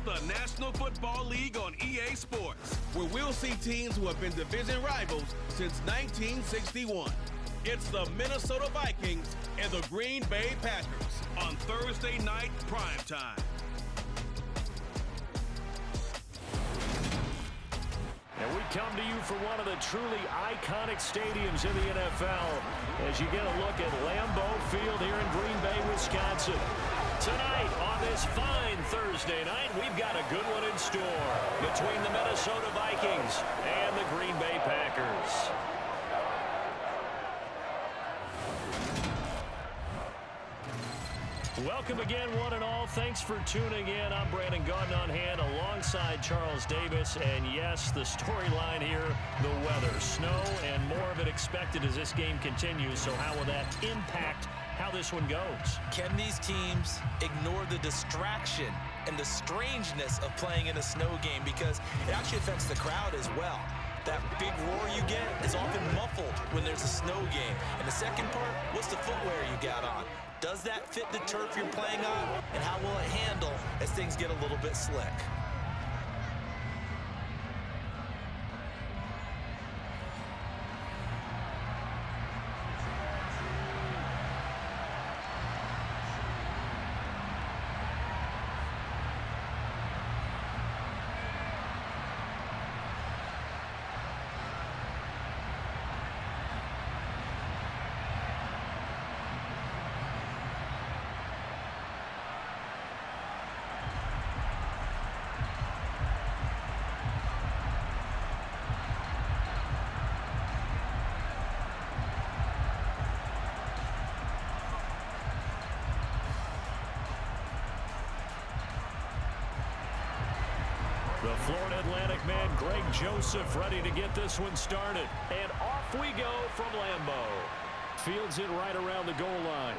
It's the National Football League on EA Sports, where we'll see teams who have been division rivals since 1961. It's the Minnesota Vikings and the Green Bay Packers on Thursday night primetime. And we come to you from one of the truly iconic stadiums in the NFL as you get a look at Lambeau Field here in Green Bay, Wisconsin. Tonight on this fine Thursday night, we've got a good one in store between the Minnesota Vikings and the Green Bay Packers. Welcome again, one and all. Thanks for tuning in. I'm Brandon Gaudin on hand alongside Charles Davis. And yes, the storyline here, the weather, snow, and more of it expected as this game continues. So how will that impact how this one goes? Can these teams ignore the distraction and the strangeness of playing in a snow game? Because it actually affects the crowd as well. That big roar you get is often muffled when there's a snow game. And the second part, what's the footwear you got on? Does that fit the turf you're playing on? And how will it handle as things get a little bit slick? The Florida Atlantic man, Greg Joseph, ready to get this one started. And off we go from Lambeau. Fields it right around the goal line.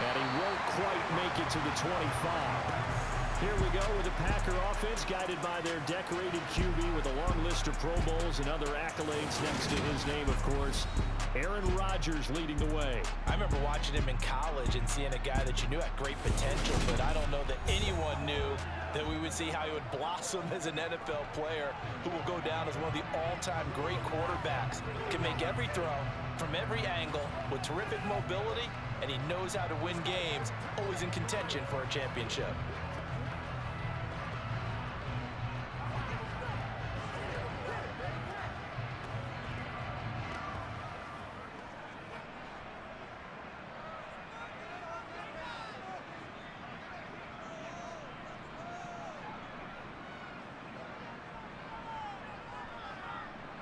And he won't quite make it to the 25. Here we go with the Packer offense, guided by their decorated QB with a long list of Pro Bowls and other accolades next to his name, of course. Aaron Rodgers leading the way. I remember watching him in college and seeing a guy that you knew had great potential, but I don't know that anyone knew that we would see how he would blossom as an NFL player who will go down as one of the all-time great quarterbacks. Can make every throw from every angle with terrific mobility, and he knows how to win games, always in contention for a championship.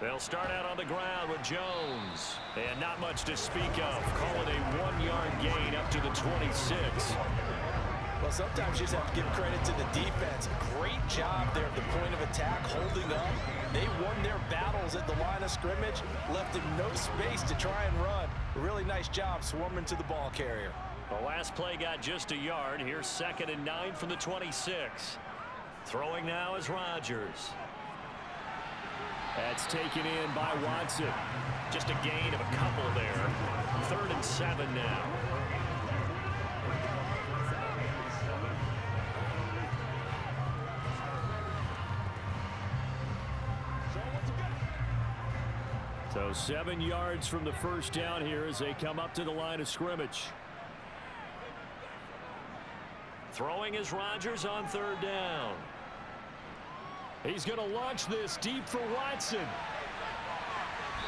They'll start out on the ground with Jones. And not much to speak of. Call it a 1-yard gain up to the 26. Well, sometimes you just have to give credit to the defense. Great job there at the point of attack, holding up. They won their battles at the line of scrimmage, left him no space to try and run. A really nice job swarming to the ball carrier. The last play got just a yard. Here's 2nd and 9 from the 26. Throwing now is Rodgers. That's taken in by Watson. Just a gain of a couple there. 3rd and 7 now. So 7 yards from the first down here as they come up to the line of scrimmage. Throwing is Rodgers on 3rd down. He's going to launch this deep for Watson.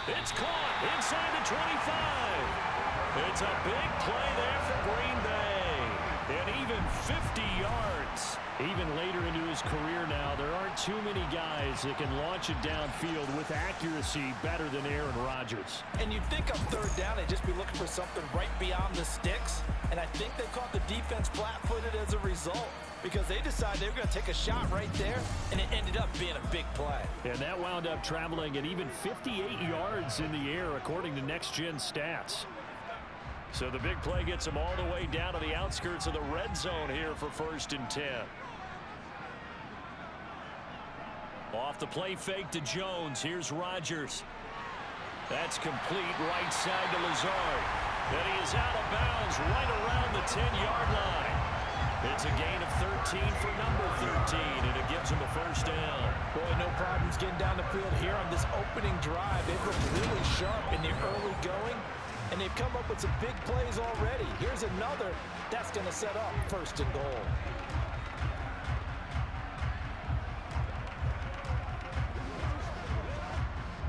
It's caught inside the 25. It's a big play there for Green Bay. And even 50 yards. Even later into his career now, there aren't too many guys that can launch it downfield with accuracy better than Aaron Rodgers. And you'd think on 3rd down, they'd just be looking for something right beyond the sticks. And I think they caught the defense flat-footed as a result, because they decided they were going to take a shot right there, and it ended up being a big play. And that wound up traveling at even 58 yards in the air, according to Next Gen Stats. So the big play gets them all the way down to the outskirts of the red zone here for 1st and 10. Off the play fake to Jones. Here's Rodgers. That's complete right side to Lazard. And he is out of bounds right around the 10-yard line. It's a gain of 13 for number 13, and it gives him a first down. Boy, no problems getting down the field here on this opening drive. They've looked really sharp in the early going, and they've come up with some big plays already. Here's another that's going to set up first and goal.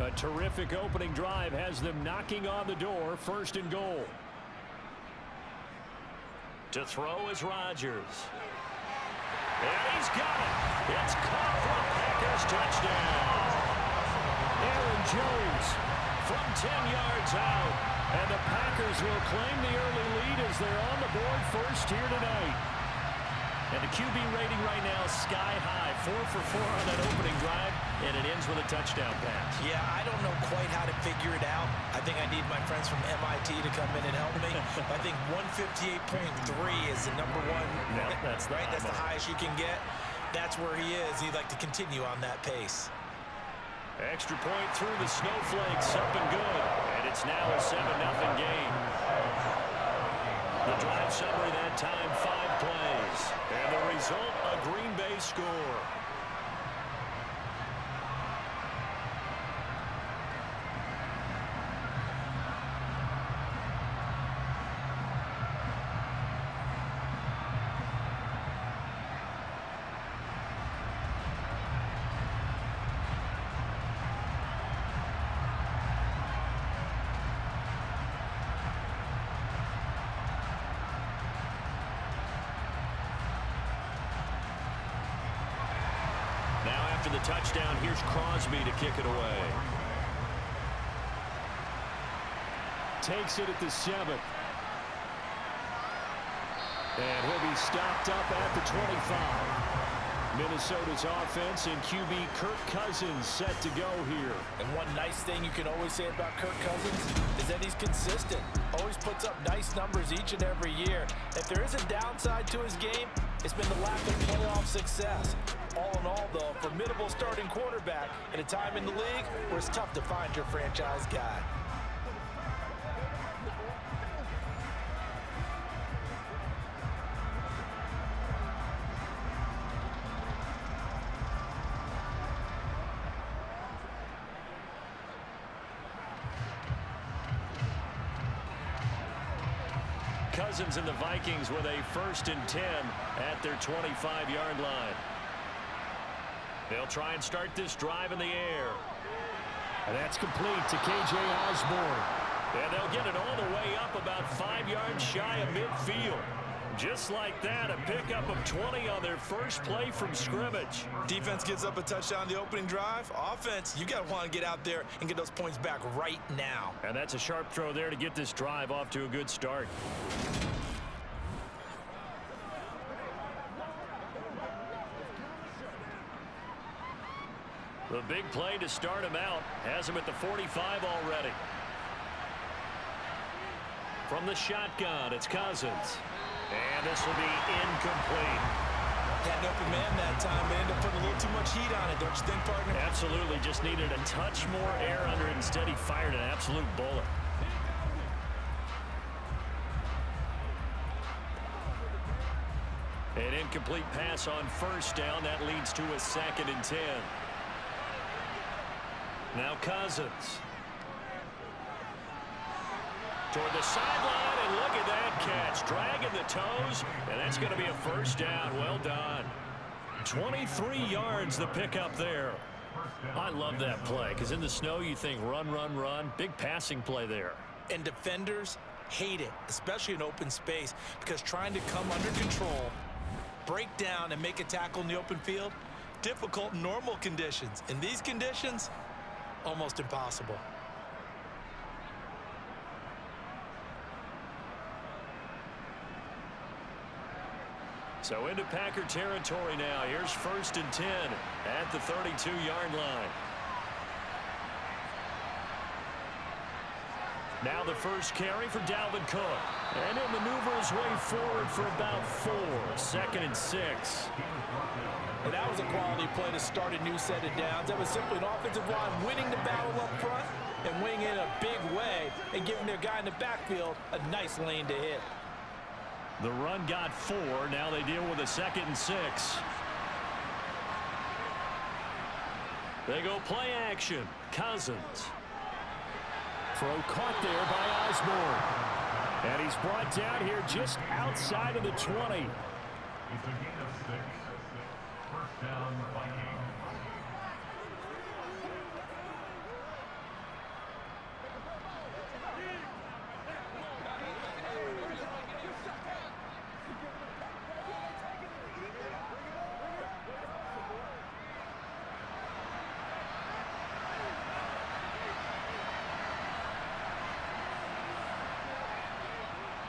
A terrific opening drive has them knocking on the door, first and goal. To throw is Rodgers. And he's got it. It's caught for a Packers touchdown. Aaron Jones from 10 yards out. And the Packers will claim the early lead as they're on the board first here tonight. And the QB rating right now is sky high. 4 for 4 on that opening drive, and it ends with a touchdown pass. Yeah, I don't know quite how to figure it out. I think I need my friends from MIT to come in and help me. I think 158.3 is the number one. No, that's right. That's the highest you can get. That's where he is. He'd like to continue on that pace. Extra point through the snowflakes, up and good. And it's now a 7-0 game. The drive summary that time, 5 plays. And the result, a Green Bay score. After the touchdown, here's Crosby to kick it away. Takes it at the 7th. And he'll be stopped up at the 25. Minnesota's offense and QB Kirk Cousins set to go here. And one nice thing you can always say about Kirk Cousins is that he's consistent. Always puts up nice numbers each and every year. If there is a downside to his game, it's been the lack of playoff success. All in all, though, a formidable starting quarterback at a time in the league where it's tough to find your franchise guy. Cousins and the Vikings with a 1st and 10 at their 25-yard line. They'll try and start this drive in the air. And that's complete to K.J. Osborne. And they'll get it all the way up about 5 yards shy of midfield. Just like that, a pickup of 20 on their first play from scrimmage. Defense gives up a touchdown on the opening drive. Offense, you got to want to get out there and get those points back right now. And that's a sharp throw there to get this drive off to a good start. The big play to start him out has him at the 45 already. From the shotgun, it's Cousins. And this will be incomplete. Had an open man that time, but ended up putting a little too much heat on it, don't you think, partner? Absolutely. Just needed a touch more air under it. Instead, he fired an absolute bullet. An incomplete pass on first down. That leads to a 2nd and 10. Now Cousins. Toward the sideline, and look at that catch. Dragging the toes, and that's going to be a first down. Well done. 23 yards the pickup there. I love that play, because in the snow you think run, run, run. Big passing play there. And defenders hate it, especially in open space, because trying to come under control, break down, and make a tackle in the open field, difficult in normal conditions. In these conditions, almost impossible. So into Packer territory now. Here's 1st and 10 at the 32-yard line. Now the first carry for Dalvin Cook. And he'll maneuver his way forward for about 4. 2nd and 6. And that was a quality play to start a new set of downs. That was simply an offensive line winning the battle up front and winning in a big way and giving their guy in the backfield a nice lane to hit. The run got 4. Now they deal with a 2nd and 6. They go play action. Cousins. Throw caught there by Osborne. And he's brought down here just outside of the 20. It's a gain of 6. First down, Vikings.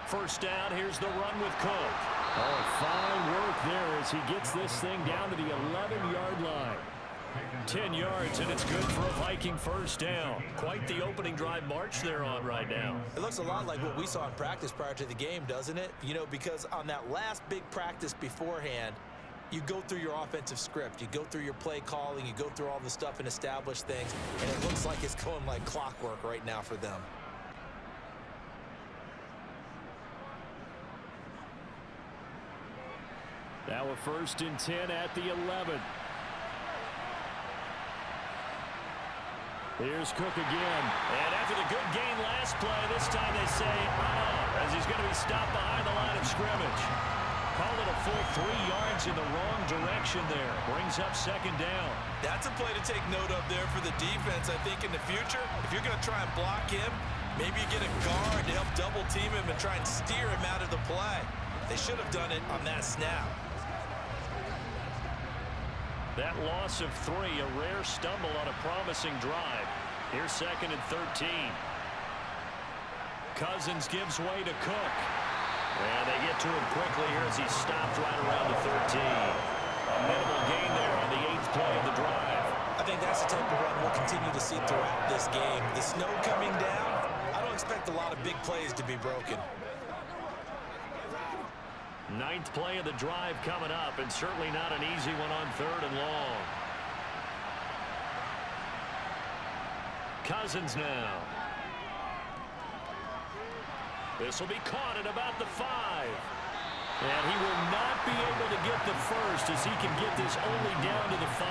First down, here's the run with Cook. Oh, fine work there as he gets this thing down to the 11-yard line. 10 yards, and it's good for a Viking first down. Quite the opening drive march they're on right now. It looks a lot like what we saw in practice prior to the game, doesn't it? You know, because on that last big practice beforehand, you go through your offensive script. You go through your play calling. You go through all the stuff and establish things. And it looks like it's going like clockwork right now for them. Now a 1st and 10 at the 11. Here's Cook again. And after the good gain last play, this time they say, as he's going to be stopped behind the line of scrimmage. Call it a full 3 yards in the wrong direction there. Brings up 2nd down. That's a play to take note of there for the defense. I think in the future, if you're going to try and block him, maybe you get a guard to help double team him and try and steer him out of the play. They should have done it on that snap. That loss of 3, a rare stumble on a promising drive. Here's 2nd and 13. Cousins gives way to Cook. And they get to him quickly here as he's stopped right around the 13. A minimal gain there on the 8th play of the drive. I think that's the type of run we'll continue to see throughout this game. The snow coming down, I don't expect a lot of big plays to be broken. 9th play of the drive coming up, and certainly not an easy one on 3rd and long. Cousins now. This will be caught at about the 5. And he will not be able to get the first as he can get this only down to the 5.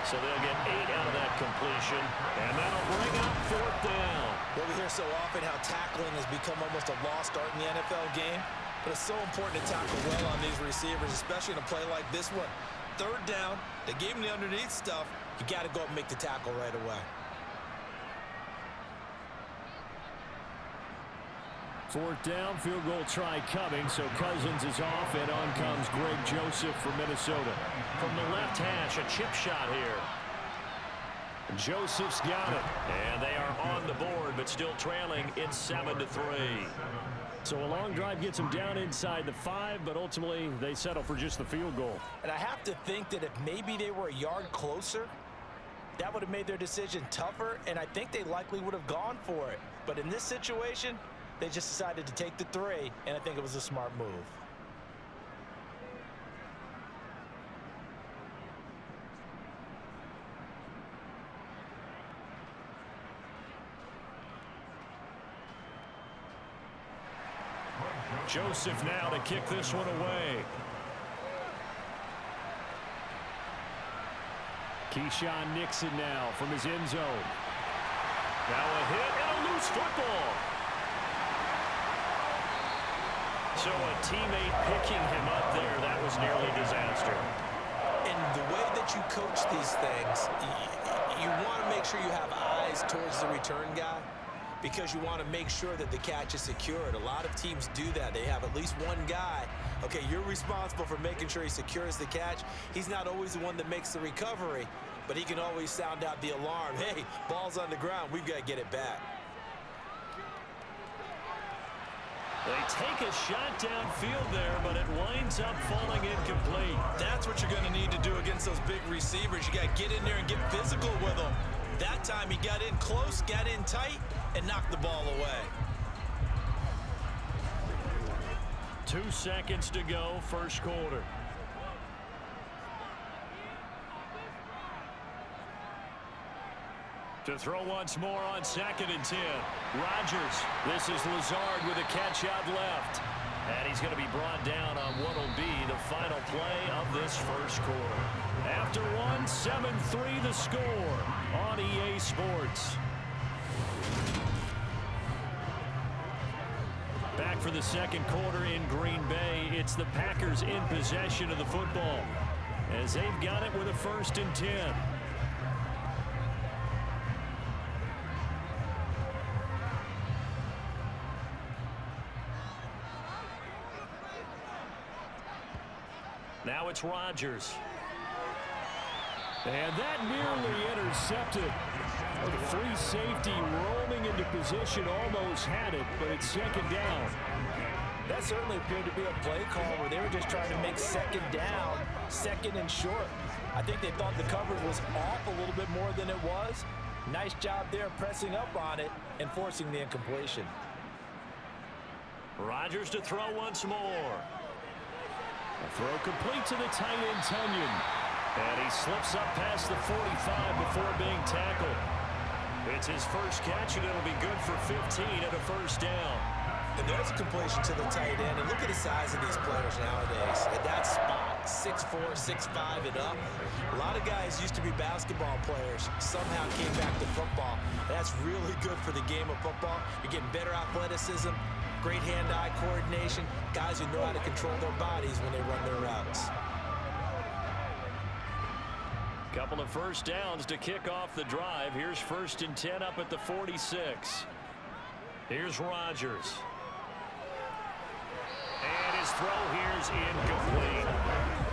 So they'll get 8 out of that completion, and that'll bring up 4th down. Well, we hear so often how tackling has become almost a lost art in the NFL game. But it's so important to tackle well on these receivers, especially in a play like this one. 3rd down, they gave him the underneath stuff. You got to go up and make the tackle right away. 4th down, field goal try coming, so Cousins is off, and on comes Greg Joseph for Minnesota. From the left hash, a chip shot here. Joseph's got it, and they are on the board, but still trailing. It's 7-3. So a long drive gets them down inside the 5, but ultimately they settle for just the field goal. And I have to think that if maybe they were a yard closer, that would have made their decision tougher, and I think they likely would have gone for it. But in this situation, they just decided to take the 3, and I think it was a smart move. Joseph now to kick this one away. Keyshawn Nixon now from his end zone. Now a hit and a loose football. So a teammate picking him up there, that was nearly disaster. And the way that you coach these things, you want to make sure you have eyes towards the return guy, because you want to make sure that the catch is secured. A lot of teams do that. They have at least one guy. Okay, you're responsible for making sure he secures the catch. He's not always the one that makes the recovery, but he can always sound out the alarm. Hey, ball's on the ground. We've got to get it back. They take a shot downfield there, but it winds up falling incomplete. That's what you're going to need to do against those big receivers. You got to get in there and get physical with them. That time he got in close, got in tight, and knocked the ball away. 2 seconds to go, first quarter. To throw once more on 2nd and 10. Rodgers. This is Lazard with a catch out left. And he's going to be brought down on what will be the final play of this first quarter. After one, 7-3 the score on EA Sports. Back for the second quarter in Green Bay. It's the Packers in possession of the football as they've got it with a 1st and 10. Now it's Rodgers. And that nearly intercepted. The free safety roaming into position, almost had it, but it's 2nd down. That certainly appeared to be a play call where they were just trying to make 2nd down, 2nd and short. I think they thought the coverage was off a little bit more than it was. Nice job there pressing up on it and forcing the incompletion. Rodgers to throw once more. A throw complete to the tight end, Tunyon. And he slips up past the 45 before being tackled. It's his first catch, and it'll be good for 15 at a 1st down. And there's a completion to the tight end. And look at the size of these players nowadays. At that spot, 6'4", 6'5", and up. A lot of guys used to be basketball players, somehow came back to football. That's really good for the game of football. You're getting better athleticism, great hand-eye coordination, guys who know how to control their bodies when they run their routes. Couple of 1st downs to kick off the drive. Here's 1st and 10 up at the 46. Here's Rodgers. And his throw here's incomplete.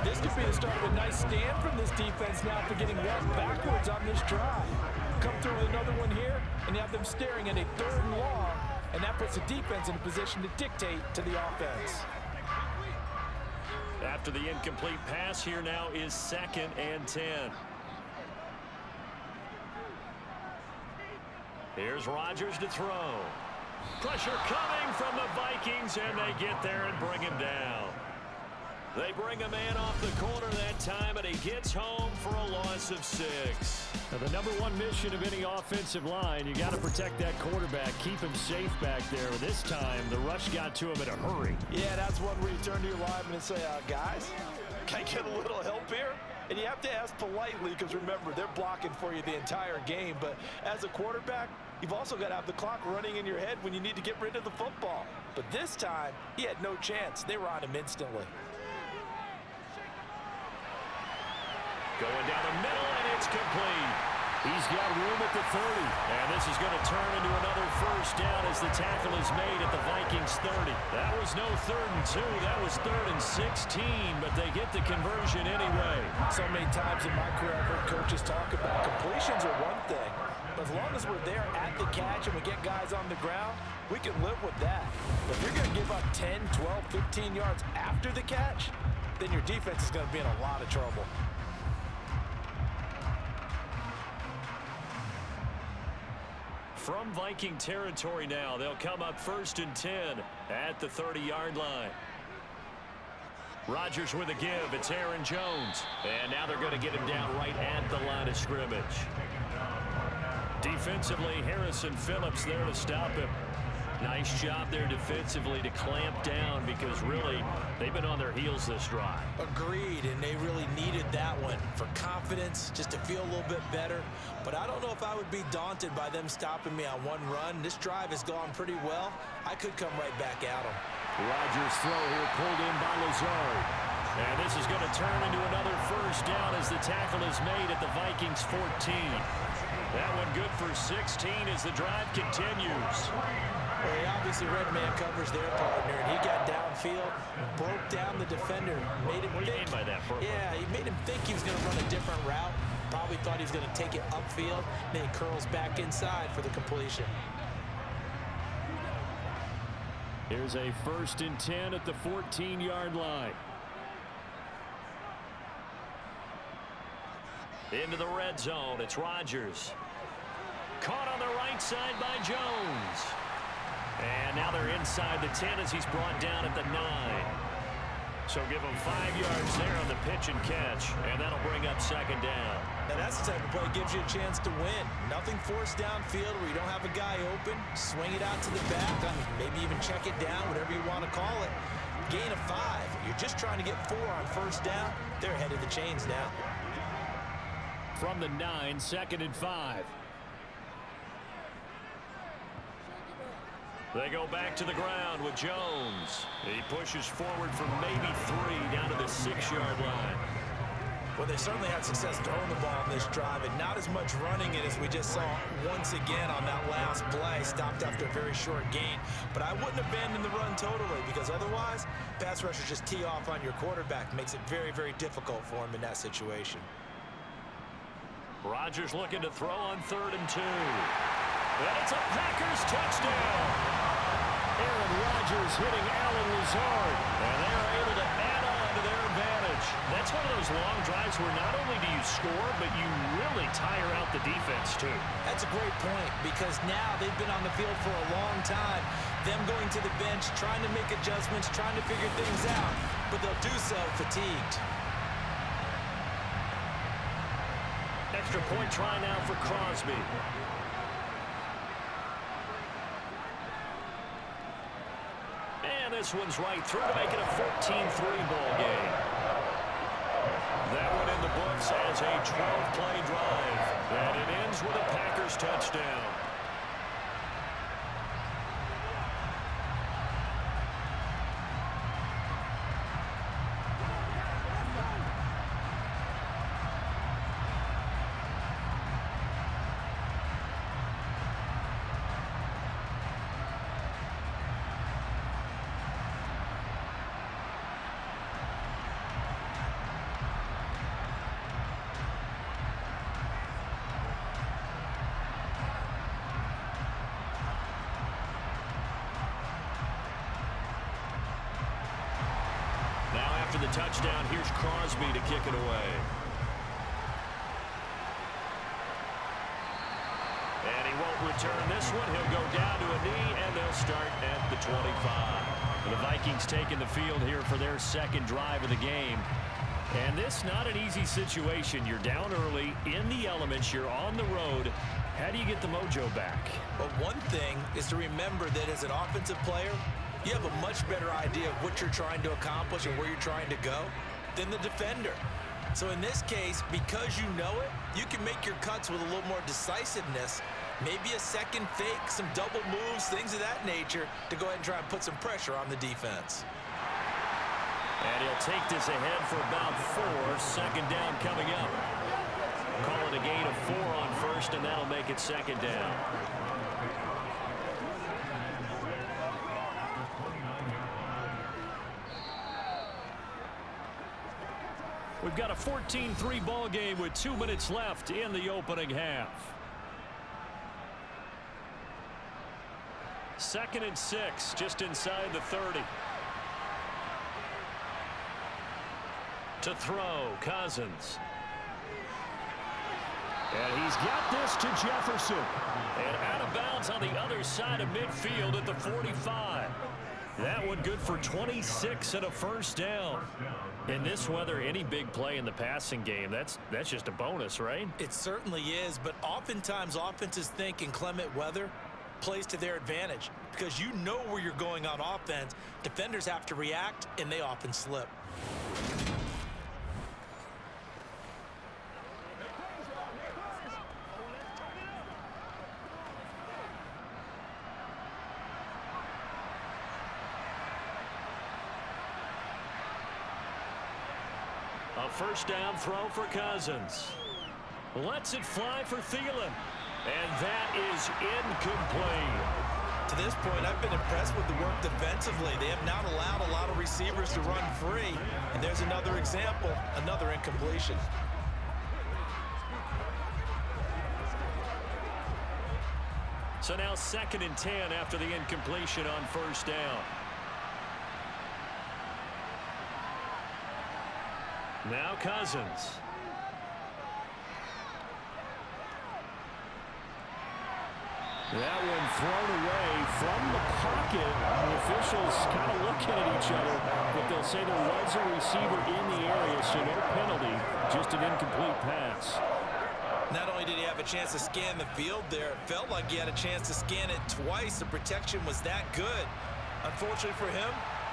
This could be the start of a nice stand from this defense now for getting walked backwards on this drive. Come through with another one here, and you have them staring at a 3rd and long, and that puts the defense in a position to dictate to the offense. After the incomplete pass, here now is 2nd and 10. Here's Rodgers to throw. Pressure coming from the Vikings, and they get there and bring him down. They bring a man off the corner that time, and he gets home for a loss of 6. Now, the #1 mission of any offensive line, you got to protect that quarterback, keep him safe back there. This time, the rush got to him in a hurry. Yeah, that's one where you turn to your lineman and say, guys, can I get a little help here? And you have to ask politely because, remember, they're blocking for you the entire game. But as a quarterback, you've also got to have the clock running in your head when you need to get rid of the football. But this time, he had no chance. They were on him instantly. Going down the middle, and it's complete. He's got room at the 30. And this is going to turn into another 1st down as the tackle is made at the Vikings 30. That was no 3rd and 2. That was 3rd and 16, but they get the conversion anyway. So many times in my career, I've heard coaches talk about completions are one thing. But as long as we're there at the catch and we get guys on the ground, we can live with that. But if you're going to give up 10, 12, 15 yards after the catch, then your defense is going to be in a lot of trouble. From Viking territory now, they'll come up 1st and 10 at the 30-yard line. Rodgers with a give. It's Aaron Jones. And now they're going to get him down right at the line of scrimmage. Defensively, Harrison Phillips there to stop him. Nice job there defensively to clamp down because really they've been on their heels this drive. Agreed, and they really needed that one for confidence, just to feel a little bit better. But I don't know if I would be daunted by them stopping me on one run. This drive has gone pretty well. I could come right back at them. Rodgers' throw here pulled in by Lazard. And this is going to turn into another 1st down as the tackle is made at the Vikings 14. That one good for 16 as the drive continues. Well, he obviously red man covers their partner, and he got downfield, broke down the defender, made him What do you mean by that? Yeah, he made him think he was going to run a different route. Probably thought he was going to take it upfield, then he curls back inside for the completion. Here's a 1st and 10 at the 14-yard line. Into the red zone, it's Rodgers. Caught on the right side by Jones. And now they're inside the 10 as he's brought down at the 9. So give him 5 yards there on the pitch and catch, and that'll bring up second down. Now that's the type of play that gives you a chance to win. Nothing forced downfield where you don't have a guy open. Swing it out to the back, maybe even check it down, whatever you want to call it. Gain of 5. You're just trying to get 4 on first down. They're ahead of the chains now. From the 9, 2nd and 5. They go back to the ground with Jones. He pushes forward for maybe 3 down to the 6-yard line. Well, they certainly had success throwing the ball on this drive, and not as much running it as we just saw once again on that last play. Stopped after a very short gain. But I wouldn't abandon the run totally, because otherwise, pass rushers just tee off on your quarterback. Makes it very, very difficult for him in that situation. Rodgers looking to throw on 3rd and 2. And it's a Packers touchdown. Aaron Rodgers hitting Allen Lazard, and they're able to add on to their advantage. That's one of those long drives where not only do you score, but you really tire out the defense, too. That's a great point, because now they've been on the field for a long time. Them going to the bench, trying to make adjustments, trying to figure things out, but they'll do so fatigued. Extra point try now for Crosby. And this one's right through to make it a 14-3 ball game. That one in the books as a 12-play drive. And it ends with a Packers touchdown. The touchdown, here's Crosby to kick it away. And he won't return this one. He'll go down to a knee, and they'll start at the 25. The Vikings taking the field here for their second drive of the game. And this not an easy situation. You're down early, in the elements, you're on the road. How do you get the mojo back? But one thing is to remember that as an offensive player, you have a much better idea of what you're trying to accomplish and where you're trying to go than the defender. So in this case, because you know it, you can make your cuts with a little more decisiveness, maybe a second fake, some double moves, things of that nature, to go ahead and try and put some pressure on the defense. And he'll take this ahead for about 4. Second down coming up. Call it a gain of 4 on first, and that'll make it second down. We've got a 14-3 ball game with 2 minutes left in the opening half. 2nd and 6, just inside the 30. To throw, Cousins. And he's got this to Jefferson. And out of bounds on the other side of midfield at the 45. That one good for 26 and a first down. In this weather, any big play in the passing game, that's just a bonus, right? It certainly is, but oftentimes offenses think inclement weather plays to their advantage because you know where you're going on offense. Defenders have to react, and they often slip. A first down throw for Cousins. Lets it fly for Thielen. And that is incomplete. To this point, I've been impressed with the work defensively. They have not allowed a lot of receivers to run free. And there's another example, another incompletion. So now 2nd and 10 after the incompletion on first down. Now Cousins. That one thrown away from the pocket. The officials kind of looking at each other, but they'll say there was a receiver in the area, so no penalty, just an incomplete pass. Not only did he have a chance to scan the field there, it felt like he had a chance to scan it twice. The protection was that good. Unfortunately for him,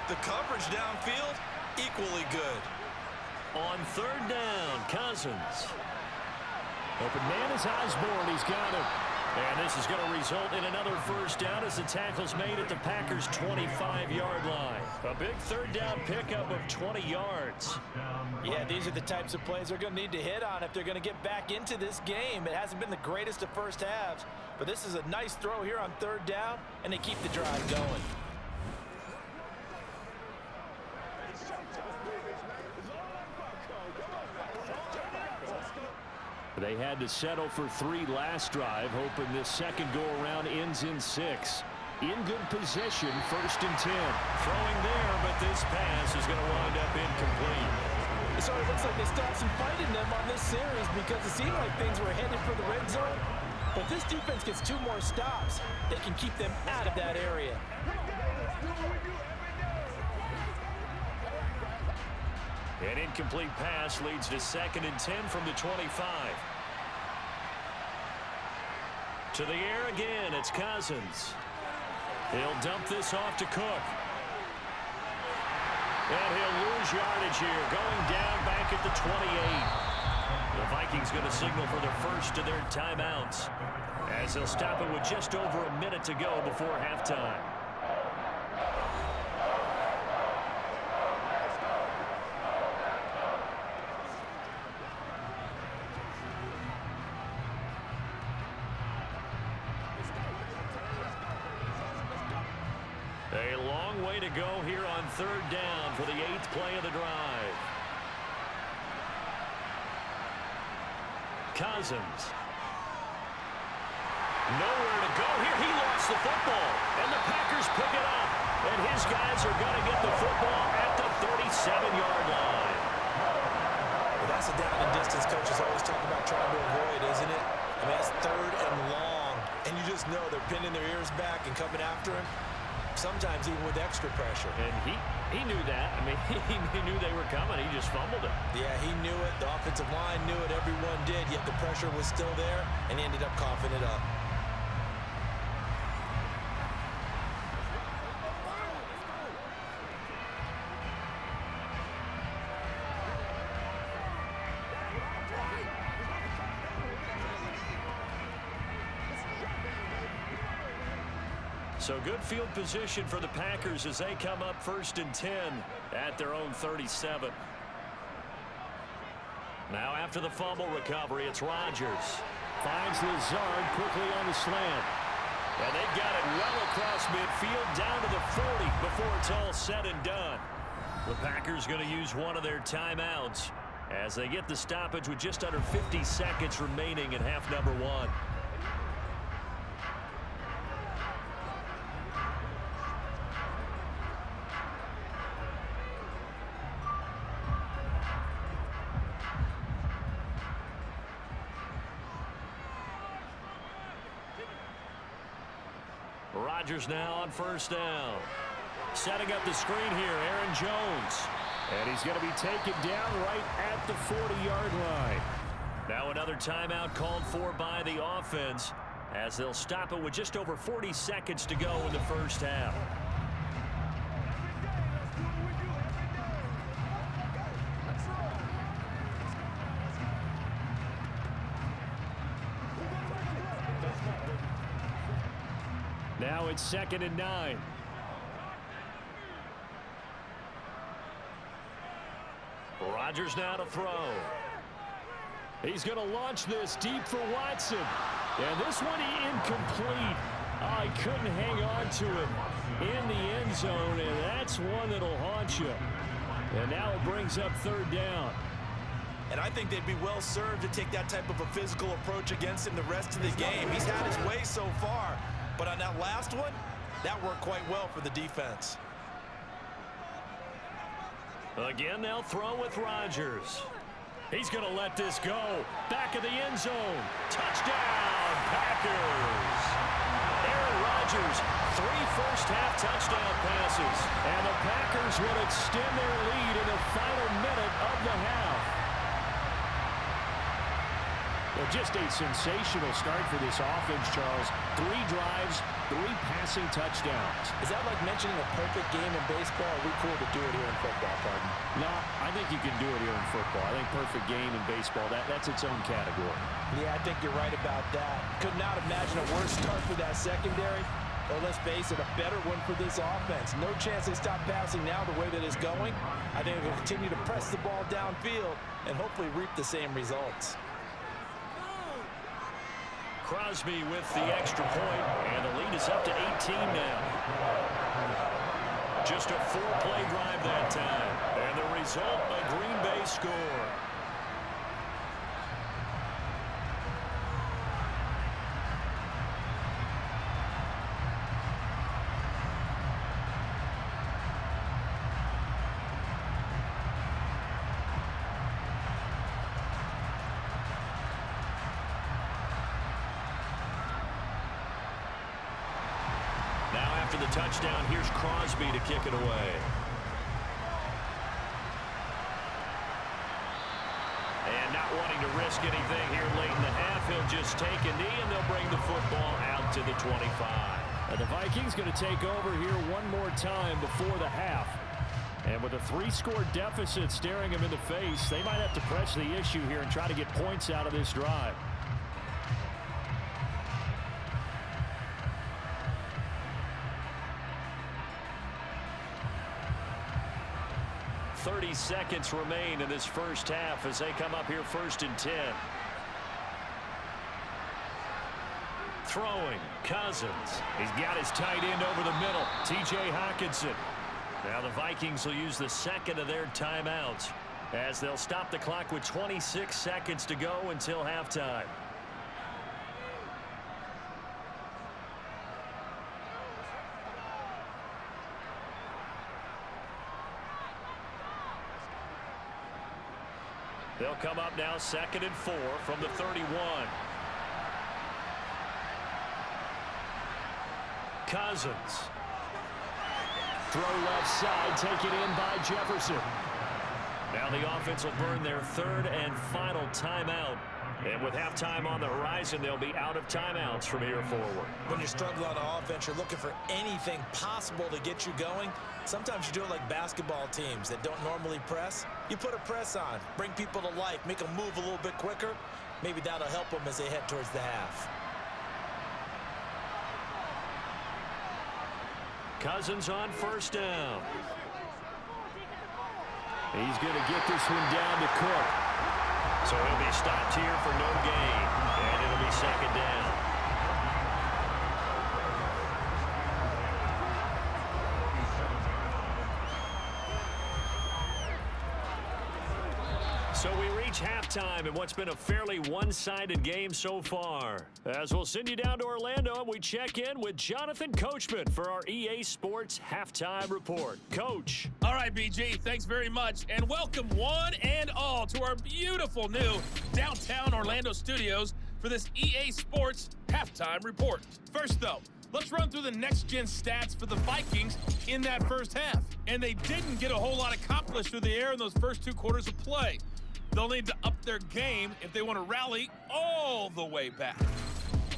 the coverage downfield, equally good. On third down, Cousins. Open man is Osborne. He's got him. And this is going to result in another first down as the tackle's made at the Packers' 25-yard line. A big third down pickup of 20 yards. Yeah, these are the types of plays they're going to need to hit on if they're going to get back into this game. It hasn't been the greatest of first halves, but this is a nice throw here on third down, and they keep the drive going. They had to settle for 3 last drive, hoping this second go-around ends in 6. In good position, first and 10. Throwing there, but this pass is going to wind up incomplete. So it looks like they still have some fight in them on this series because it seemed like things were headed for the red zone. But if this defense gets 2 more stops, they can keep them out of that area. An incomplete pass leads to second and 10 from the 25. To the air again, it's Cousins. He'll dump this off to Cook. And he'll lose yardage here, going down back at the 28. The Vikings going to signal for the first of their timeouts as they'll stop it with just over a minute to go before halftime. A long way to go here on third down for the 8th play of the drive. Cousins. Nowhere to go here. He lost the football, and the Packers pick it up. And his guys are going to get the football at the 37-yard line. Well, that's a down and distance coaches always talk about trying to avoid, isn't it? I mean, that's third and long, and you just know they're pinning their ears back and coming after him. Sometimes even with extra pressure. And he knew that. I mean, he knew they were coming. He just fumbled it. Yeah, he knew it. The offensive line knew it. Everyone did. Yet the pressure was still there, and he ended up coughing it up. So good field position for the Packers as they come up first and 10 at their own 37. Now after the fumble recovery, it's Rodgers. Finds Lazard quickly on the slant. And they've got it well across midfield down to the 40 before it's all said and done. The Packers going to use one of their timeouts as they get the stoppage with just under 50 seconds remaining in half number 1. Rodgers now on first down. Setting up the screen here, Aaron Jones. And he's going to be taken down right at the 40-yard line. Now another timeout called for by the offense as they'll stop it with just over 40 seconds to go in the first half. Now it's 2nd and 9. Rodgers now to throw. He's going to launch this deep for Watson. And this one incomplete. Oh, he couldn't hang on to it in the end zone, and that's one that'll haunt you. And now it brings up third down. And I think they'd be well served to take that type of a physical approach against him the rest of the game. He's had his way so far. But on that last one, that worked quite well for the defense. Again, they'll throw with Rodgers. He's going to let this go. Back of the end zone. Touchdown, Packers. Rodgers, 3 first-half touchdown passes. And the Packers will extend their lead in the final minute of the half. Well, just a sensational start for this offense, Charles. 3 drives, 3 passing touchdowns. Is that like mentioning a perfect game in baseball? Are we cool to do it here in football, pardon? No, I think you can do it here in football. I think perfect game in baseball, that's its own category. Yeah, I think you're right about that. Could not imagine a worse start for that secondary. Or let's face it, a better one for this offense. No chance they stop passing now the way that it's going. I think they'll continue to press the ball downfield and hopefully reap the same results. Crosby with the extra point, and the lead is up to 18 now. Just a 4-play drive that time, and the result, a Green Bay score. After the touchdown, here's Crosby to kick it away. And not wanting to risk anything here late in the half, he'll just take a knee, and they'll bring the football out to the 25. And the Vikings going to take over here one more time before the half. And with a 3-score deficit staring them in the face, they might have to press the issue here and try to get points out of this drive. 30 seconds remain in this first half as they come up here 1st and 10. Throwing, Cousins. He's got his tight end over the middle, T.J. Hockenson. Now the Vikings will use the second of their timeouts as they'll stop the clock with 26 seconds to go until halftime. They'll come up now 2nd and 4 from the 31. Cousins. Throw left side, taken in by Jefferson. Now the offense will burn their 3rd and final timeout. And with halftime on the horizon, they'll be out of timeouts from here forward. When you're struggling on offense, you're looking for anything possible to get you going. Sometimes you do it like basketball teams that don't normally press. You put a press on, bring people to life, make them move a little bit quicker. Maybe that'll help them as they head towards the half. Cousins on 1st down. He's going to get this one down to Cook. So he'll be stopped here for no gain, and it'll be 2nd down. So we reach halftime in what's been a fairly one-sided game so far. As we'll send you down to Orlando, and we check in with Jonathan Coachman for our EA Sports Halftime Report. Coach. All right, BG, thanks very much, and welcome one and all to our beautiful new downtown Orlando studios for this EA Sports Halftime Report. First, though, let's run through the next-gen stats for the Vikings in that first half. And they didn't get a whole lot accomplished through the air in those first 2 quarters of play. They'll need to up their game if they want to rally all the way back.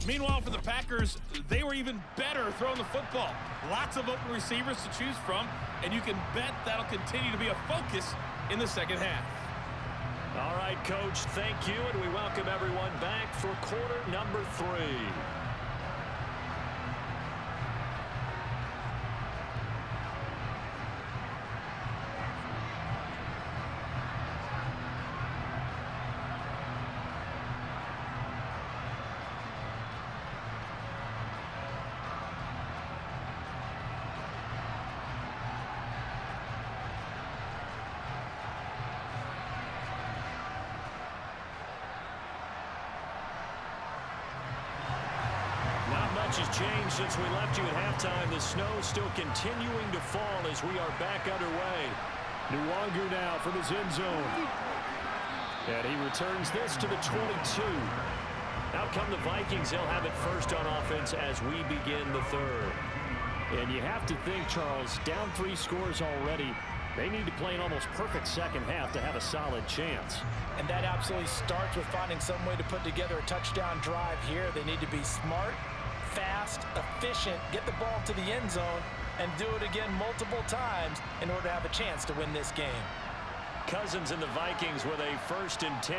Meanwhile, for the Packers, they were even better throwing the football. Lots of open receivers to choose from, and you can bet that'll continue to be a focus in the second half. All right, Coach, thank you, and we welcome everyone back for quarter number 3. Much has changed since we left you at halftime. The snow still continuing to fall as we are back underway. Nwangu now from his end zone. And he returns this to the 22. Now Now come the Vikings. They'll have it first on offense as we begin the third. And you have to think, Charles, down 3 scores already. They need to play an almost perfect second half to have a solid chance. And that absolutely starts with finding some way to put together a touchdown drive here. They need to be smart, fast, efficient, get the ball to the end zone, and do it again multiple times in order to have a chance to win this game. Cousins and the Vikings with a 1st and 10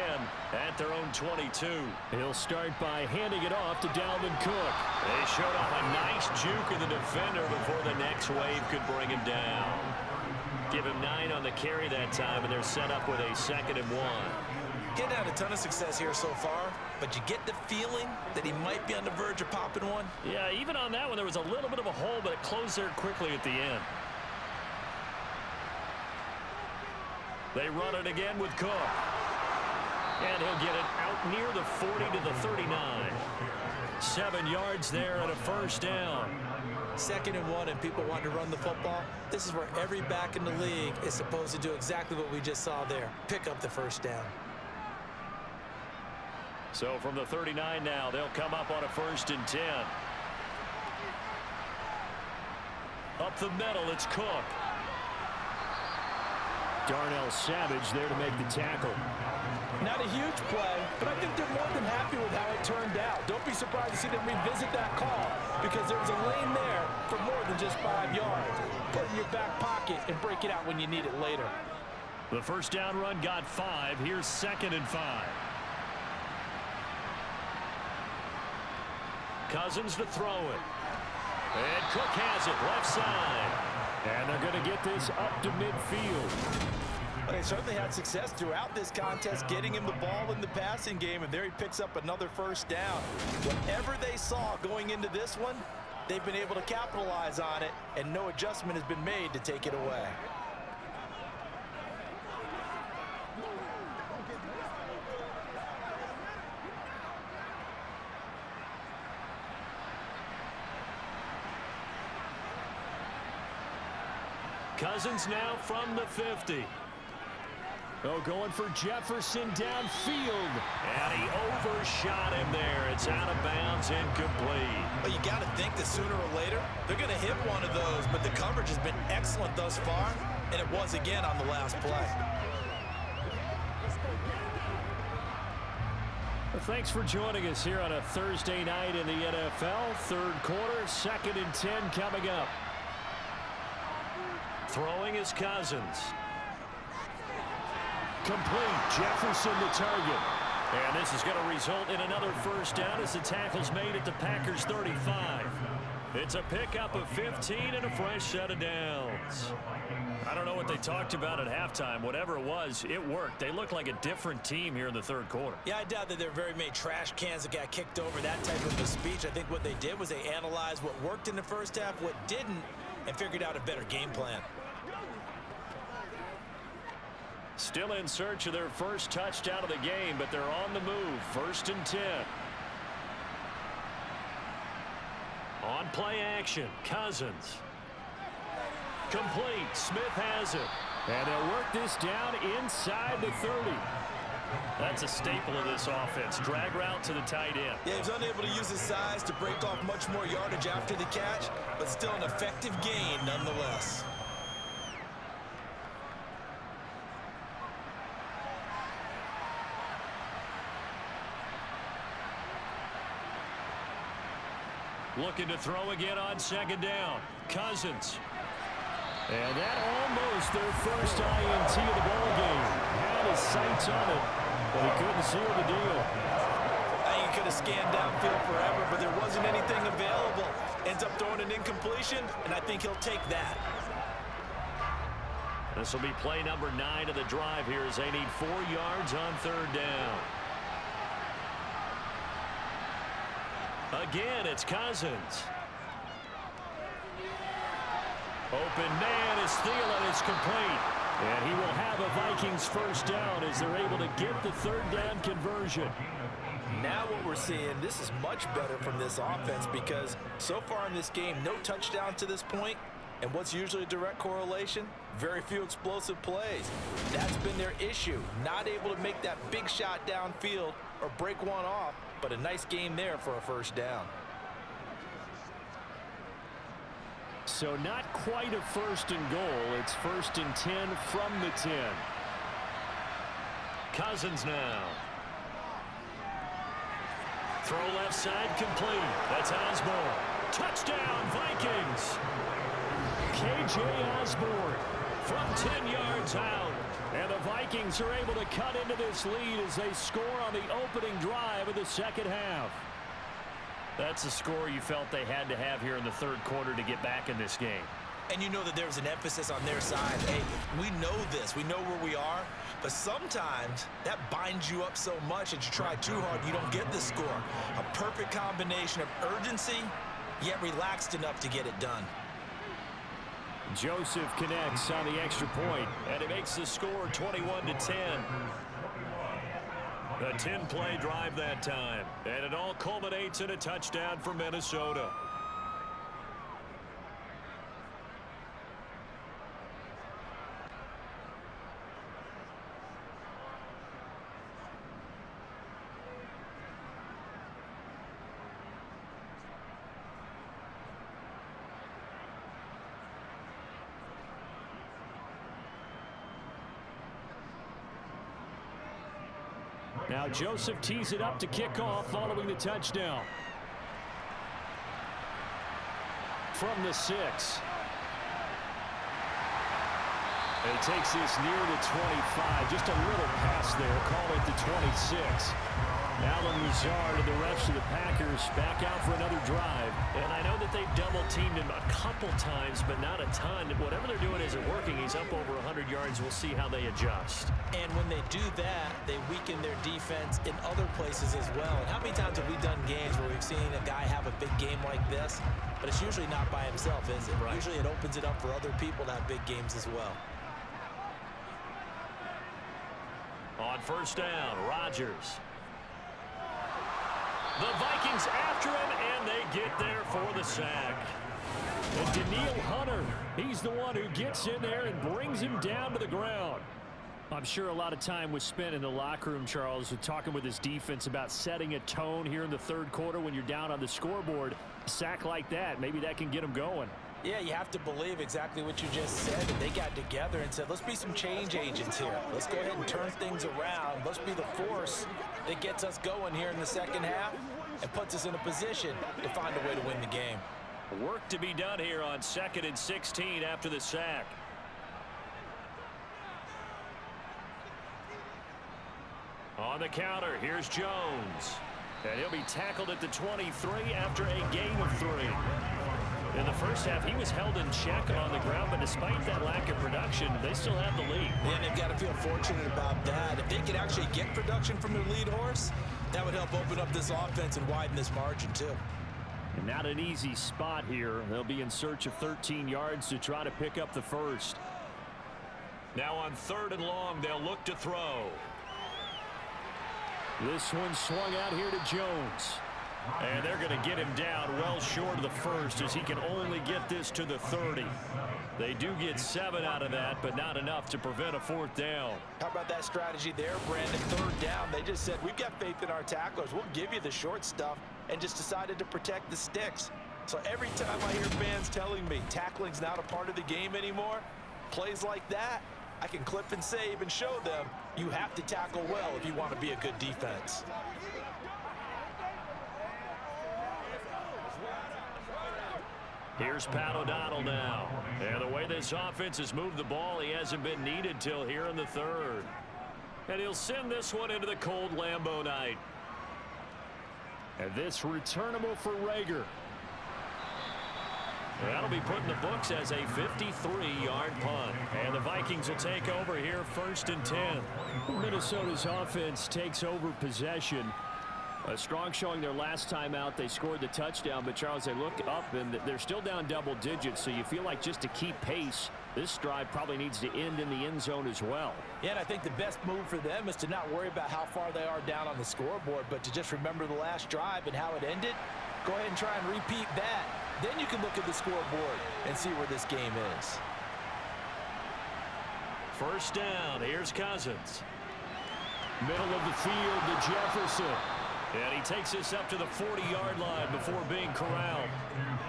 at their own 22. He'll start by handing it off to Dalvin Cook. They showed off a nice juke of the defender before the next wave could bring him down. Give him 9 on the carry that time, and they're set up with a 2nd and 1. Getting had a ton of success here so far, but you get the feeling that he might be on the verge of popping one. Yeah, even on that one, there was a little bit of a hole, but it closed there quickly at the end. They run it again with Cook. And he'll get it out near the 40 to the 39. 7 yards there and a 1st down. 2nd and 1, and people want to run the football. This is where every back in the league is supposed to do exactly what we just saw there. Pick up the 1st down. So from the 39 now, they'll come up on a 1st and 10. Up the middle, it's Cook. Darnell Savage there to make the tackle. Not a huge play, but I think they're more than happy with how it turned out. Don't be surprised to see them revisit that call because there was a lane there for more than just 5 yards. Put it in your back pocket and break it out when you need it later. The 1st down run got 5. Here's 2nd and 5. Cousins to throw it. And Cook has it left side. And they're going to get this up to midfield. They certainly had success throughout this contest, getting him the ball in the passing game, and there he picks up another 1st down. Whatever they saw going into this one, they've been able to capitalize on it, and no adjustment has been made to take it away. Cousins now from the 50. Oh, going for Jefferson downfield. And he overshot him there. It's out of bounds, incomplete. Well, you got to think that sooner or later, they're going to hit one of those, but the coverage has been excellent thus far, and it was again on the last play. Well, thanks for joining us here on a Thursday night in the NFL. 3rd quarter, 2nd and 10 coming up. Throwing is Cousins. Complete. Jefferson the target. And this is going to result in another 1st down as the tackle's made at the Packers 35. It's a pickup of 15 and a fresh set of downs. I don't know what they talked about at halftime. Whatever it was, it worked. They look like a different team here in the 3rd quarter. Yeah, I doubt that there are very many trash cans that got kicked over, that type of a speech. I think what they did was they analyzed what worked in the 1st half, what didn't, and figured out a better game plan. Still in search of their 1st touchdown of the game, but they're on the move. 1st and 10. On play action, Cousins. Complete. Smith has it. And they'll work this down inside the 30. That's a staple of this offense. Drag route to the tight end. Yeah, he's unable to use his size to break off much more yardage after the catch, but still an effective gain nonetheless. Looking to throw again on 2nd down. Cousins. And that almost their 1st INT of the ball game. Had his sights on it, but he couldn't seal the deal. I think he could have scanned downfield forever, but there wasn't anything available. Ends up throwing an incompletion, and I think he'll take that. This will be play number 9 of the drive here as they need 4 yards on 3rd down. Again, it's Cousins. Open man is Thielen. It's complete. And he will have a Vikings 1st down as they're able to get the 3rd down conversion. Now what we're seeing, this is much better from this offense because so far in this game, no touchdown to this point. And what's usually a direct correlation? Very few explosive plays. That's been their issue. Not able to make that big shot downfield or break one off but a nice game there for a first down. So not quite a 1st and goal. It's 1st and 10 from the 10. Cousins now. Throw left side complete. That's Osborne. Touchdown, Vikings. KJ Osborne from 10 yards out. And the Vikings are able to cut into this lead as they score on the opening drive of the second half. That's a score you felt they had to have here in the third quarter to get back in this game. And you know that there's an emphasis on their side. Hey, we know this. We know where we are. But sometimes that binds you up so much that you try too hard, you don't get the score. A perfect combination of urgency, yet relaxed enough to get it done. Joseph connects on the extra point, and it makes the score 21-10. A 10-play drive that time, and it all culminates in a touchdown for Minnesota. Now Joseph tees it up to kick off following the touchdown. From the 6. He takes this near the 25. Just a little pass there. Call it the 26. Alan Lazard and the rest of the Packers back out for another drive. And I know that they've double-teamed him a couple times, but not a ton. Whatever they're doing isn't working. He's up over 100 yards. We'll see how they adjust. And when they do that, they weaken their defense in other places as well. And how many times have we done games where we've seen a guy have a big game like this, but it's usually not by himself, is it? Right. Usually it opens it up for other people to have big games as well. On first down, Rodgers. The Vikings after him, and they get there for the sack. And Daniil Hunter, he's the one who gets in there and brings him down to the ground. I'm sure a lot of time was spent in the locker room, Charles, with talking with his defense about setting a tone here in the third quarter when you're down on the scoreboard. A sack like that, maybe that can get them going. Yeah, you have to believe exactly what you just said. They got together and said, let's be some change agents here. Let's go ahead and turn things around. Let's be the force that gets us going here in the second half and puts us in a position to find a way to win the game. Work to be done here on 2nd and 16 after the sack. On the counter, here's Jones. And he'll be tackled at the 23 after a gain of 3. In the first half, he was held in check on the ground, but despite that lack of production, they still have the lead. Yeah, they've got to feel fortunate about that. If they could actually get production from their lead horse, that would help open up this offense and widen this margin, too. And not an easy spot here. They'll be in search of 13 yards to try to pick up the first. Now on 3rd and long, they'll look to throw. This one swung out here to Jones. And they're going to get him down well short of the first as he can only get this to the 30. They do get 7 out of that, but not enough to prevent a 4th down. How about that strategy there, Brandon? 3rd down, they just said, we've got faith in our tacklers. We'll give you the short stuff, and just decided to protect the sticks. So every time I hear fans telling me tackling's not a part of the game anymore, plays like that, I can clip and save and show them you have to tackle well if you want to be a good defense. Here's Pat O'Donnell now. And the way this offense has moved the ball, he hasn't been needed till here in the 3rd. And he'll send this one into the cold Lambeau night. And this returnable for Rager. That'll be put in the books as a 53-yard punt. And the Vikings will take over here 1st and 10. Minnesota's offense takes over possession. A strong showing their last time out. They scored the touchdown, but Charles, they look up and they're still down double digits, so you feel like just to keep pace, this drive probably needs to end in the end zone as well. Yeah, and I think the best move for them is to not worry about how far they are down on the scoreboard, but to just remember the last drive and how it ended. Go ahead and try and repeat that. Then you can look at the scoreboard and see where this game is. 1st down. Here's Cousins. Middle of the field to Jefferson. And he takes this up to the 40-yard line before being corralled.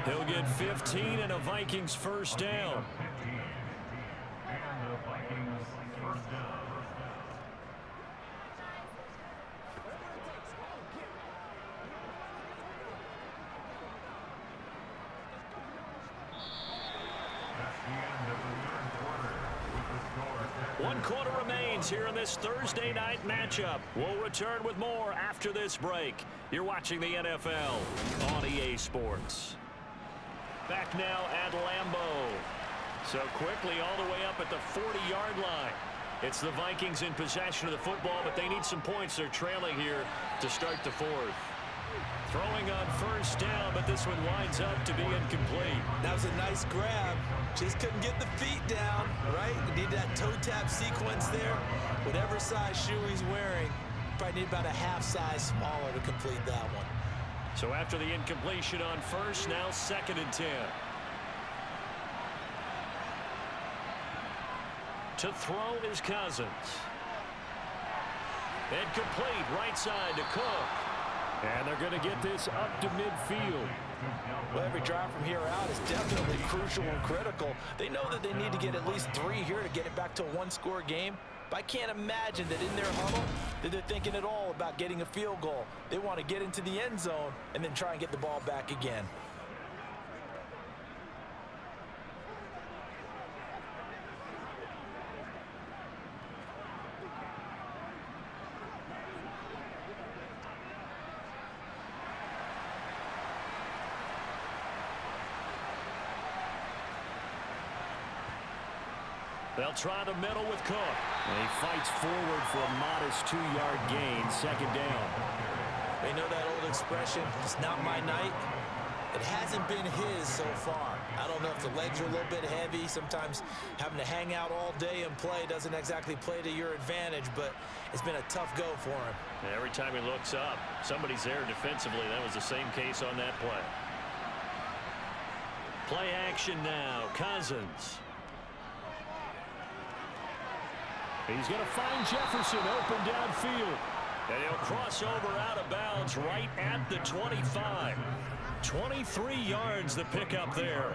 He'll get 15 and a Vikings first down. And the Vikings first down. That's the end of the third quarter with the score. 1 quarter remains here in this Thursday night matchup. We'll return with more after this break. You're watching the NFL on EA Sports. Back now at Lambeau. So quickly all the way up at the 40-yard line. It's the Vikings in possession of the football, but they need some points. They're trailing here to start the fourth. Throwing on first down, but this one winds up to be incomplete. That was a nice grab. Just couldn't get the feet down, right? Need that toe tap sequence there. Whatever size shoe he's wearing, probably need about a half size smaller to complete that one. So after the incompletion on first, now 2nd and 10. To throw is Cousins. Incomplete, right side to Cook. And they're going to get this up to midfield. Well, every drive from here out is definitely crucial and critical. They know that they need to get at least 3 here to get it back to a 1-score game. But I can't imagine that in their huddle that they're thinking at all about getting a field goal. They want to get into the end zone and then try and get the ball back again. They'll try the middle with Cook. And he fights forward for a modest 2-yard gain, 2nd down. They know that old expression, it's not my night. It hasn't been his so far. I don't know if the legs are a little bit heavy. Sometimes having to hang out all day and play doesn't exactly play to your advantage, but it's been a tough go for him. And every time he looks up, somebody's there defensively. That was the same case on that play. Play action now, Cousins. He's going to find Jefferson open downfield. And he'll cross over out of bounds right at the 25. 23 yards the pickup there.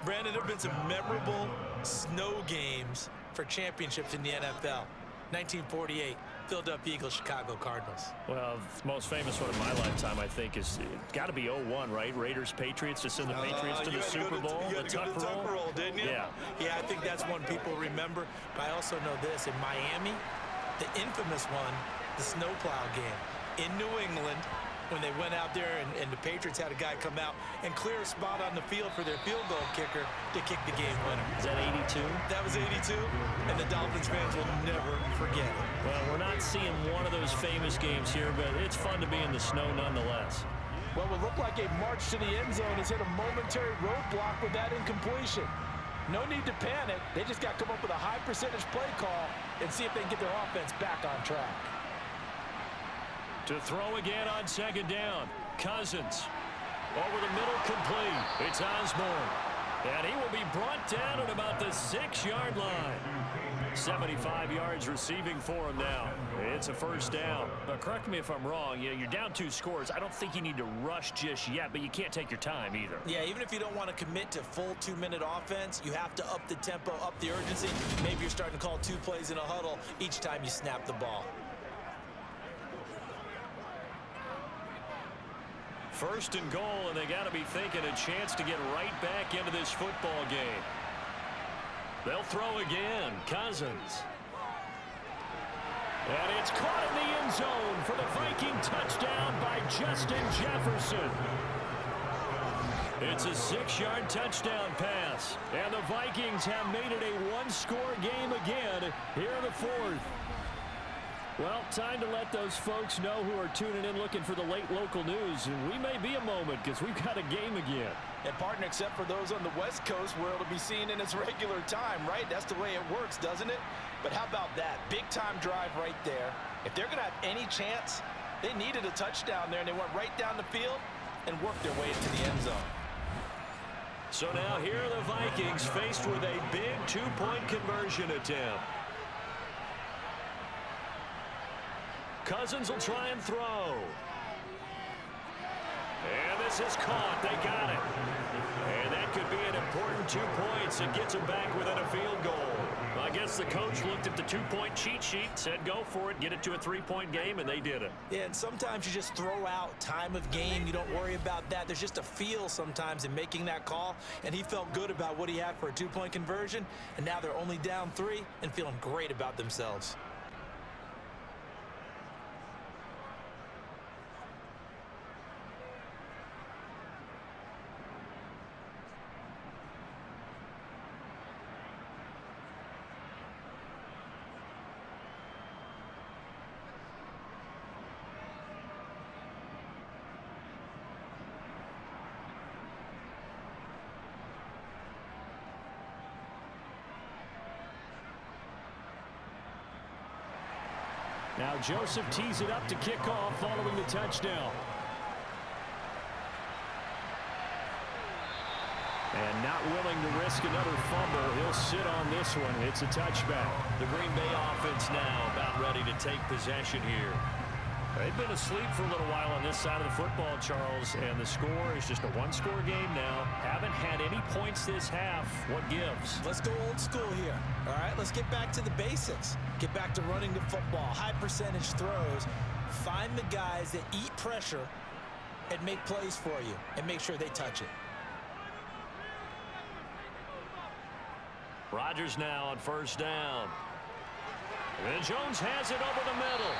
Brandon, there have been some memorable snow games for championships in the NFL. 1948, Philadelphia Eagles, Chicago Cardinals. Well, the most famous one of my lifetime, I think, is got to be 01, right? Raiders, Patriots, to send the Patriots to the Super Bowl. You had to go to the Tuck roll, didn't you? Yeah. Yeah, I think that's one people remember. But I also know this. In Miami, the infamous one, the snowplow game. In New England, when they went out there and the Patriots had a guy come out and clear a spot on the field for their field goal kicker to kick the game winner. Is that 82? That was 82, and the Dolphins fans will never forget it. Well, we're not seeing one of those famous games here, but it's fun to be in the snow nonetheless. Well, it looked like a march to the end zone has hit a momentary roadblock with that incompletion. No need to panic. They just got to come up with a high percentage play call and see if they can get their offense back on track. To throw again on 2nd down. Cousins. Over the middle, complete. It's Osborne. And he will be brought down at about the 6-yard line. 75 yards receiving for him now. It's a first down. But correct me if I'm wrong. You know, you're down 2 scores. I don't think you need to rush just yet, but you can't take your time either. Yeah, even if you don't want to commit to full 2-minute offense, you have to up the tempo, up the urgency. Maybe you're starting to call 2 plays in a huddle each time you snap the ball. First and goal, and they got to be thinking a chance to get right back into this football game. They'll throw again. Cousins. And it's caught in the end zone for the Viking touchdown by Justin Jefferson. It's a 6-yard touchdown pass. And the Vikings have made it a 1-score game again here in the fourth. Well, time to let those folks know who are tuning in looking for the late local news. And we may be a moment because we've got a game again. And partner, except for those on the West Coast where it'll be seen in its regular time, right? That's the way it works, doesn't it? But how about that? Big time drive right there. If they're going to have any chance, they needed a touchdown there, and they went right down the field and worked their way into the end zone. So now here are the Vikings faced with a big 2-point conversion attempt. Cousins will try and throw. This is caught. They got it. And that could be an important 2 points. It gets them back within a field goal. I guess the coach looked at the 2-point cheat sheet, said go for it, get it to a 3-point game, and they did it. Yeah, and sometimes you just throw out time of game. You don't worry about that. There's just a feel sometimes in making that call, and he felt good about what he had for a 2-point conversion, and now they're only down 3 and feeling great about themselves. Now Joseph tees it up to kick off following the touchdown. And not willing to risk another fumble, he'll sit on this one. It's a touchback. The Green Bay offense now about ready to take possession here. They've been asleep for a little while on this side of the football, Charles, and the score is just a one-score game now. Haven't had any points this half. What gives? Let's go old school here. All right, let's get back to the basics. Get back to running the football, high percentage throws. Find the guys that eat pressure and make plays for you and make sure they touch it. Rodgers now on first down. And Jones has it over the middle.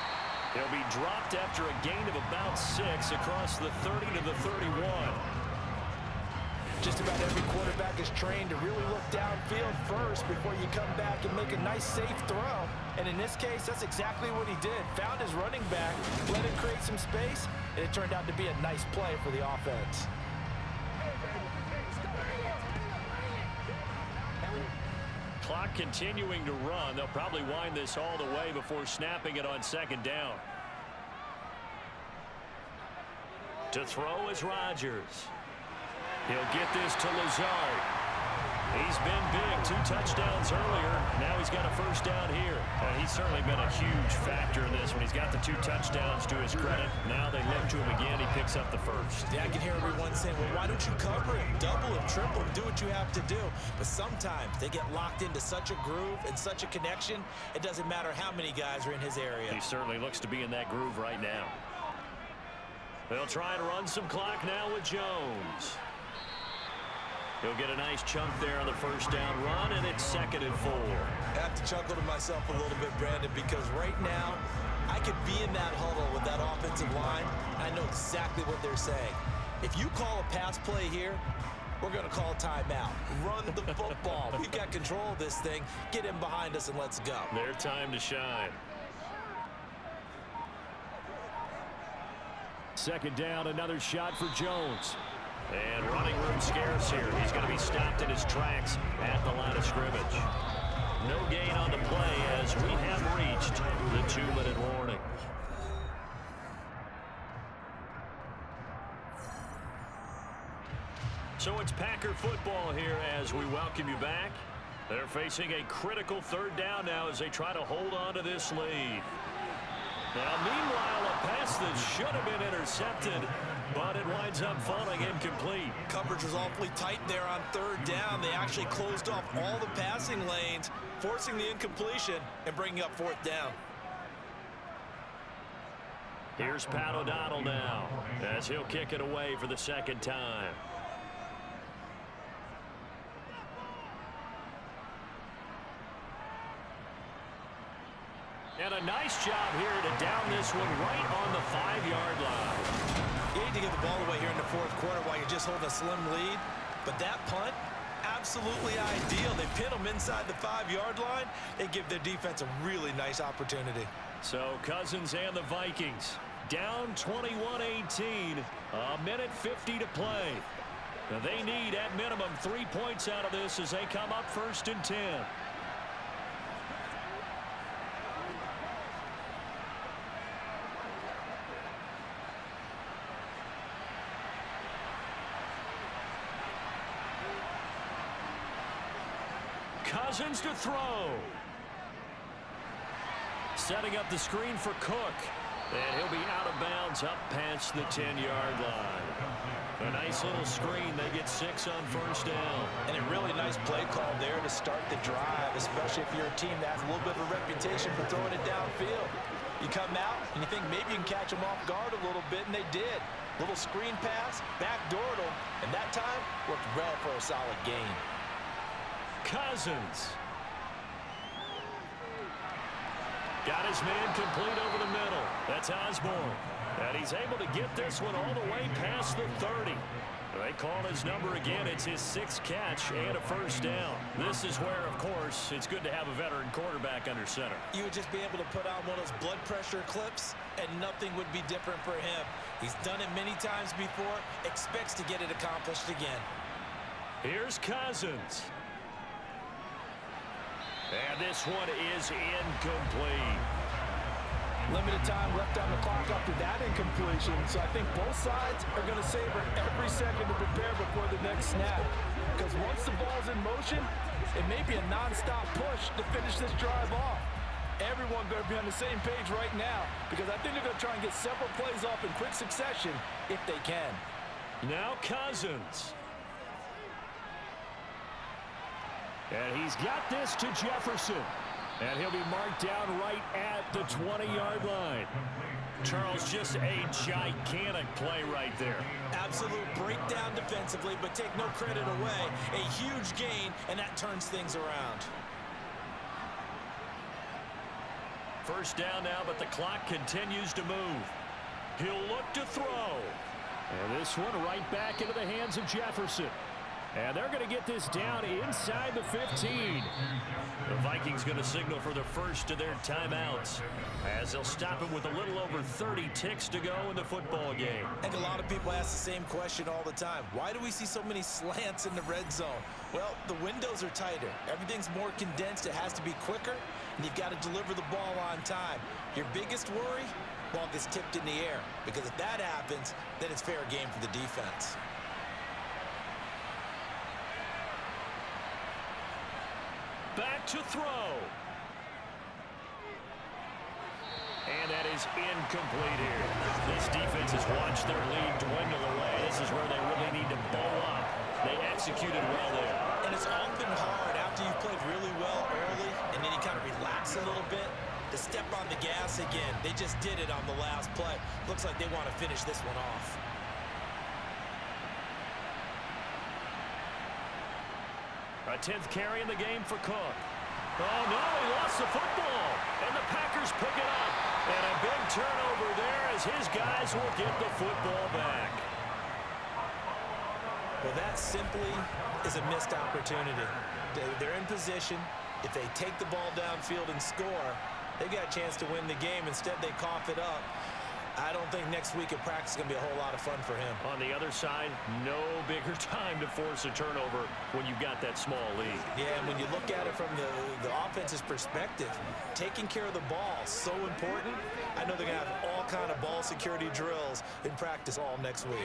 He'll be dropped after a gain of about 6 across the 30 to the 31. Just about every quarterback is trained to really look downfield first before you come back and make a nice, safe throw. And in this case, that's exactly what he did. Found his running back, let him create some space, and it turned out to be a nice play for the offense. Clock continuing to run. They'll probably wind this all the way before snapping it on second down. To throw is Rodgers. He'll get this to Lazard. He's been big. 2 touchdowns earlier. Now he's got a first down here. He's certainly been a huge factor in this when he's got the 2 touchdowns to his credit. Now they look to him again. He picks up the first. Yeah, I can hear everyone saying, well, why don't you cover him? Double him, triple him, do what you have to do. But sometimes they get locked into such a groove and such a connection, it doesn't matter how many guys are in his area. He certainly looks to be in that groove right now. They'll try and run some clock now with Jones. He'll get a nice chunk there on the first down run, and it's 2nd and 4. I have to chuckle to myself a little bit, Brandon, because right now I could be in that huddle with that offensive line. I know exactly what they're saying. If you call a pass play here, we're going to call a timeout. Run the football. We've got control of this thing. Get him behind us and let's go. Their time to shine. 2nd down, another shot for Jones. And running room scarce here. He's going to be stopped in his tracks at the line of scrimmage. No gain on the play as we have reached the 2-minute warning. So it's Packer football here as we welcome you back. They're facing a critical 3rd down now as they try to hold on to this lead. Now, meanwhile, a pass that should have been intercepted, but it winds up falling incomplete. Coverage was awfully tight there on 3rd down. They actually closed off all the passing lanes, forcing the incompletion and bringing up 4th down. Here's Pat O'Donnell now as he'll kick it away for the 2nd time. And a nice job here to down this one right on the 5-yard line. You need to get the ball away here in the 4th quarter while you're just holding a slim lead. But that punt, absolutely ideal. They pin them inside the 5-yard line. They give their defense a really nice opportunity. So Cousins and the Vikings down 21-18. A minute 50 to play. Now they need at minimum 3 points out of this as they come up 1st and 10. Cousins to throw. Setting up the screen for Cook. And he'll be out of bounds up past the 10-yard line. A nice little screen. They get 6 on first down. And a really nice play call there to start the drive, especially if you're a team that has a little bit of a reputation for throwing it downfield. You come out and you think maybe you can catch them off guard a little bit, and they did. Little screen pass, backdoored them, and that time worked well for a solid gain. Cousins. Got his man complete over the middle. That's Osborne. And he's able to get this one all the way past the 30. They call his number again. It's his 6th catch and a first down. This is where, of course, it's good to have a veteran quarterback under center. You would just be able to put on one of those blood pressure clips, and nothing would be different for him. He's done it many times before, expects to get it accomplished again. Here's Cousins. And this one is incomplete. Limited time left on the clock after that incompletion, so I think both sides are going to savor every second to prepare before the next snap. Because once the ball's in motion, it may be a non-stop push to finish this drive off. Everyone going to be on the same page right now, because I think they're going to try and get several plays off in quick succession if they can. Now Cousins. And he's got this to Jefferson. And he'll be marked down right at the 20-yard line. Charles, just a gigantic play right there. Absolute breakdown defensively, but take no credit away. A huge gain, and that turns things around. First down now, but the clock continues to move. He'll look to throw. And this one right back into the hands of Jefferson. And they're going to get this down inside the 15. The Vikings going to signal for the first of their timeouts, as they'll stop it with a little over 30 ticks to go in the football game. I think a lot of people ask the same question all the time. Why do we see so many slants in the red zone? Well, the windows are tighter. Everything's more condensed. It has to be quicker, and you've got to deliver the ball on time. Your biggest worry? Ball gets tipped in the air, because if that happens, then it's fair game for the defense. Back to throw. And that is incomplete here. This defense has watched their lead dwindle away. This is where they really need to bowl up. They executed well there. And it's often hard after you've played really well early and then you kind of relax a little bit to step on the gas again. They just did it on the last play. Looks like they want to finish this one off. A 10th carry in the game for Cook. Oh, no, he lost the football. And the Packers pick it up. And a big turnover there as his guys will get the football back. Well, that simply is a missed opportunity. They're in position. If they take the ball downfield and score, they've got a chance to win the game. Instead, they cough it up. I don't think next week at practice is going to be a whole lot of fun for him. On the other side, no bigger time to force a turnover when you've got that small lead. Yeah, and when you look at it from the offense's perspective, taking care of the ball is so important. I know they're going to have all kind of ball security drills in practice all next week.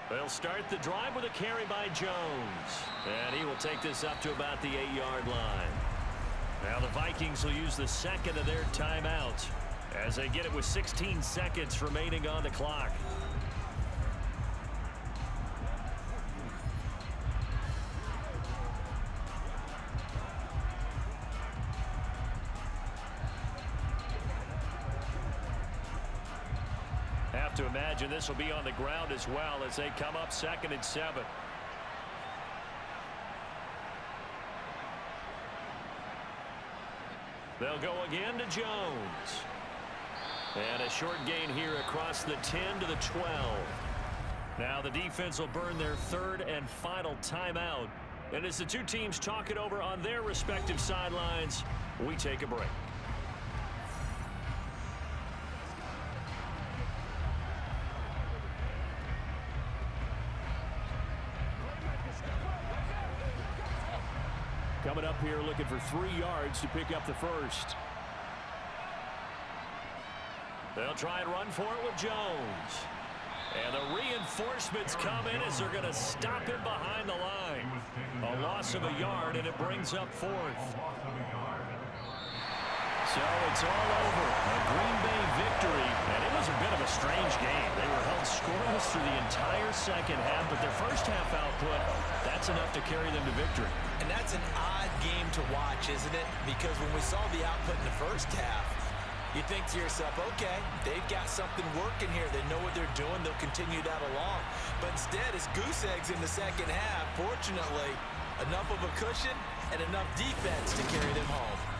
They'll start the drive with a carry by Jones. And he will take this up to about the 8-yard line. Now the Vikings will use the second of their timeouts as they get it with 16 seconds remaining on the clock. Have to imagine this will be on the ground as well as they come up 2nd and 7. They'll go again to Jones. And a short gain here across the 10 to the 12. Now the defense will burn their 3rd and final timeout. And as the two teams talk it over on their respective sidelines, we take a break. Coming up here looking for 3 yards to pick up the first. They'll try and run for it with Jones. And the reinforcements come in as they're going to stop him behind the line. A loss of a yard, and it brings up fourth. So it's all over. A Green Bay victory, and it was a bit of a strange game. They were held scoreless through the entire second half, but their first half output, that's enough to carry them to victory. And that's an odd game to watch, isn't it? Because when we saw the output in the first half, you think to yourself, okay, they've got something working here. They know what they're doing. They'll continue that along. But instead, it's goose eggs in the second half. Fortunately, enough of a cushion and enough defense to carry them home.